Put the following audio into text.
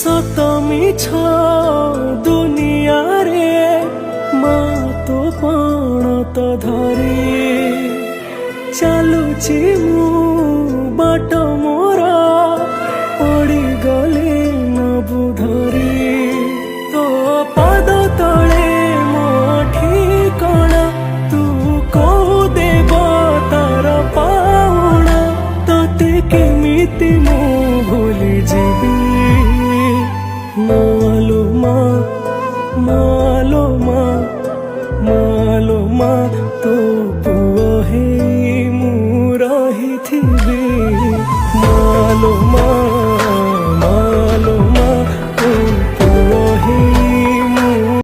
সত মিছ দুনিয়ারে মা তো পণ তো ধরি চালুছি মু বাট মোর পড়িগলি নবু ধরি তো পাদ তଳେ ମୋ ଠିକଣା ତୁ କହୁ ଦେବ ତାର ପାଉଣା ତତେ କେମିତି ମୁଁ ଭୁଲି ଯିବି ମାଲୋ ମା ମାଲୋ ମା ମାଲୋ ମା ତୋ